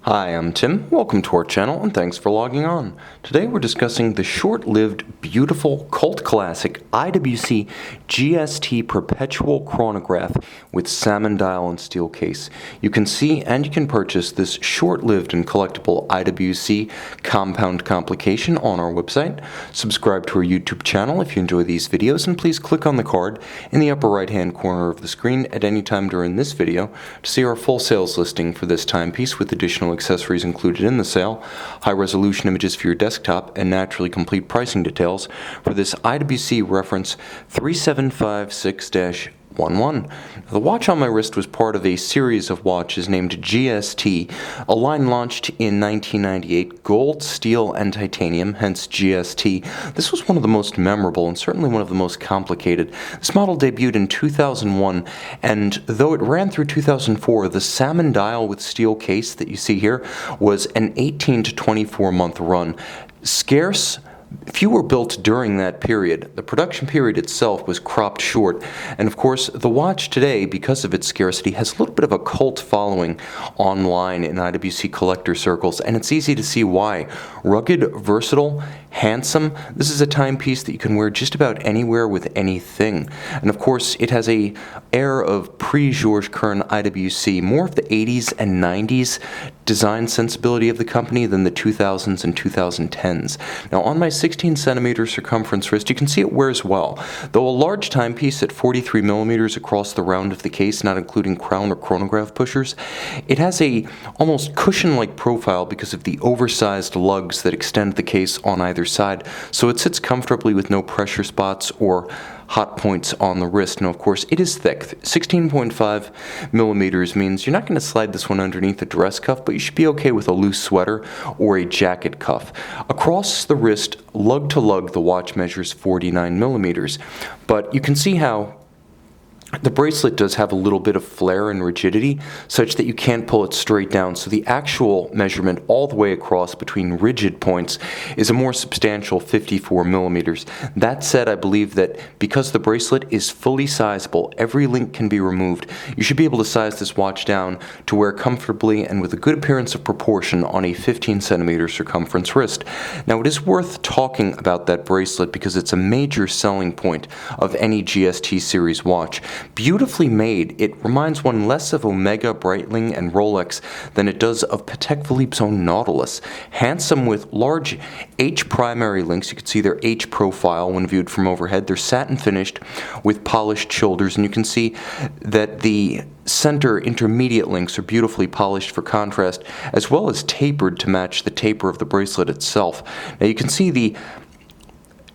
Hi, I'm Tim. Welcome to our channel and thanks for logging on. Today we're discussing the short-lived, beautiful, cult classic IWC GST Perpetual Chronograph with salmon dial and steel case. You can see and you can purchase this short-lived and collectible IWC compound complication on our website. Subscribe to our YouTube channel if you enjoy these videos, and please click on the card in the upper right-hand corner of the screen at any time during this video to see our full sales listing for this timepiece with additional accessories included in the sale, high-resolution images for your desktop, and naturally complete pricing details for this IWC reference 3756-11. The watch on my wrist was part of a series of watches named GST, a line launched in 1998, gold, steel, and titanium, hence GST. This was one of the most memorable and certainly one of the most complicated. This model debuted in 2001, and though it ran through 2004, the salmon dial with steel case that you see here was an 18 to 24 month run. Scarce. Few were built during that period. The production period itself was cropped short, and of course the watch today, because of its scarcity, has a little bit of a cult following online in IWC collector circles, and it's easy to see why. Rugged, versatile, handsome, this is a timepiece that you can wear just about anywhere with anything. And of course it has a air of pre-Georges Kern IWC, more of the 80s and 90s design sensibility of the company than the 2000s and 2010s. Now on my 16 centimeter circumference wrist, you can see it wears well. Though a large timepiece at 43 millimeters across the round of the case, not including crown or chronograph pushers, it has a almost cushion-like profile because of the oversized lugs that extend the case on either side, so it sits comfortably with no pressure spots or hot points on the wrist. Now, of course, it is thick. 16.5 millimeters means you're not going to slide this one underneath a dress cuff, but you should be okay with a loose sweater or a jacket cuff. Across the wrist, lug to lug, the watch measures 49 millimeters, but you can see how the bracelet does have a little bit of flare and rigidity, such that you can't pull it straight down, so the actual measurement all the way across between rigid points is a more substantial 54 millimeters. That said, I believe that because the bracelet is fully sizable, every link can be removed, you should be able to size this watch down to wear comfortably and with a good appearance of proportion on a 15 centimeter circumference wrist. Now, it is worth talking about that bracelet because it's a major selling point of any GST series watch. Beautifully made, it reminds one less of Omega, Breitling, and Rolex than it does of Patek Philippe's own Nautilus. Handsome with large H primary links, you can see their H profile when viewed from overhead. They're satin finished with polished shoulders, and you can see that the center intermediate links are beautifully polished for contrast, as well as tapered to match the taper of the bracelet itself. Now you can see the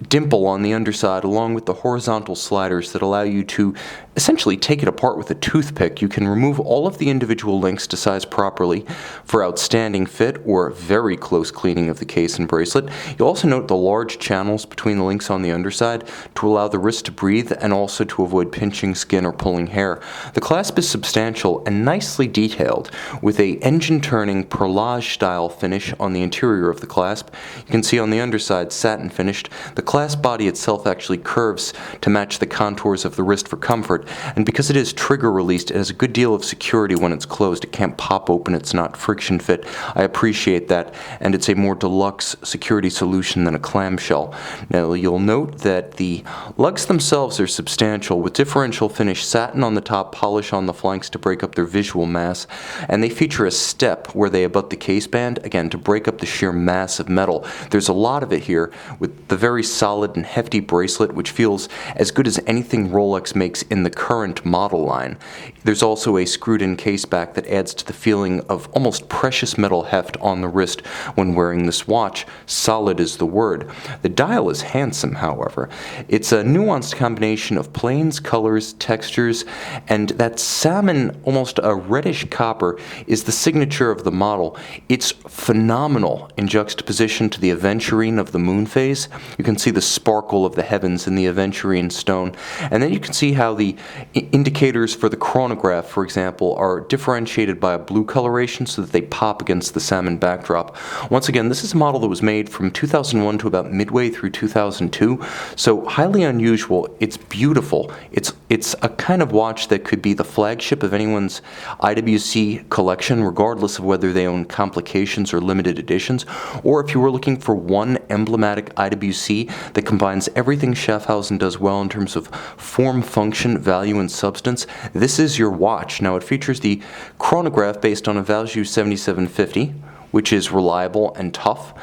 dimple on the underside along with the horizontal sliders that allow you to essentially take it apart with a toothpick. You can remove all of the individual links to size properly for outstanding fit or very close cleaning of the case and bracelet. You'll also note the large channels between the links on the underside to allow the wrist to breathe and also to avoid pinching skin or pulling hair. The clasp is substantial and nicely detailed with a engine-turning perlage style finish on the interior of the clasp. You can see on the underside satin finished. The clasp body itself actually curves to match the contours of the wrist for comfort, and because it is trigger released, it has a good deal of security when it's closed. It can't pop open, it's not friction fit. I appreciate that, and it's a more deluxe security solution than a clamshell. Now you'll note that the lugs themselves are substantial with differential finish satin on the top, polish on the flanks to break up their visual mass, and they feature a step where they abut the case band, again to break up the sheer mass of metal. There's a lot of it here with the very solid and hefty bracelet, which feels as good as anything Rolex makes in the current model line. There's also a screwed-in case back that adds to the feeling of almost precious metal heft on the wrist when wearing this watch. Solid is the word. The dial is handsome, however. It's a nuanced combination of planes, colors, textures, and that salmon, almost a reddish copper, is the signature of the model. It's phenomenal in juxtaposition to the aventurine of the moon phase. You can see see the sparkle of the heavens in the aventurine stone. And then you can see how the indicators for the chronograph, for example, are differentiated by a blue coloration so that they pop against the salmon backdrop. Once again, this is a model that was made from 2001 to about midway through 2002, so highly unusual. It's beautiful. It's a kind of watch that could be the flagship of anyone's IWC collection, regardless of whether they own complications or limited editions, or if you were looking for one emblematic IWC that combines everything Schaffhausen does well in terms of form, function, value, and substance, this is your watch. Now, it features the chronograph based on a IW3750, which is reliable and tough.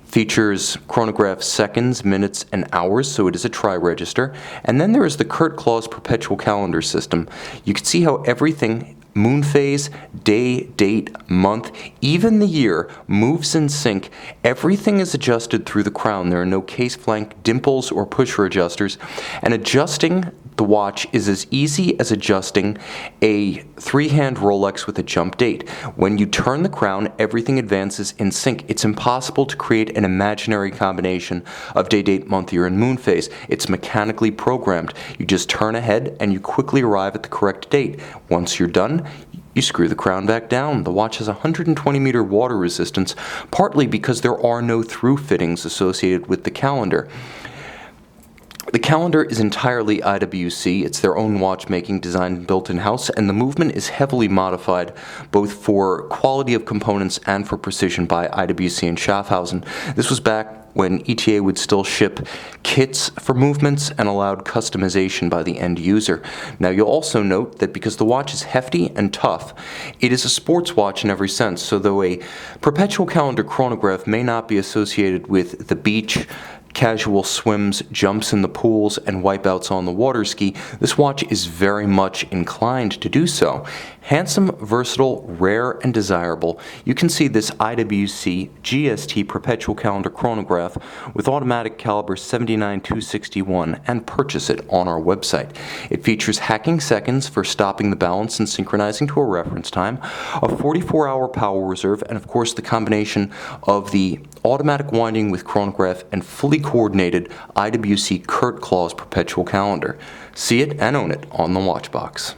Features chronograph seconds, minutes, and hours, so it is a tri-register. And then there is the Kurt Claus Perpetual Calendar system. You can see how everything, moon phase, day, date, month, even the year, moves in sync. Everything is adjusted through the crown. There are no case flank dimples or pusher adjusters. And adjusting the watch is as easy as adjusting a three-hand Rolex with a jump date. When you turn the crown, everything advances in sync. It's impossible to create an imaginary combination of day, date, month, year, and moon phase. It's mechanically programmed. You just turn ahead and you quickly arrive at the correct date. Once you're done, you screw the crown back down. The watch has 120-meter water resistance, partly because there are no through fittings associated with the calendar. The calendar is entirely IWC. It's their own watchmaking, designed and built in-house, and the movement is heavily modified both for quality of components and for precision by IWC and Schaffhausen. This was back when ETA would still ship kits for movements and allowed customization by the end user. Now, you'll also note that because the watch is hefty and tough, it is a sports watch in every sense. So though a perpetual calendar chronograph may not be associated with the beach, casual swims, jumps in the pools, and wipeouts on the water ski, this watch is very much inclined to do so. Handsome, versatile, rare, and desirable, you can see this IWC GST Perpetual Calendar chronograph with automatic caliber 79-261 and purchase it on our website. It features hacking seconds for stopping the balance and synchronizing to a reference time, a 44-hour power reserve, and of course the combination of the automatic winding with chronograph and fully coordinated IWC Kurt Claus Perpetual Calendar. See it and own it on the Watchbox.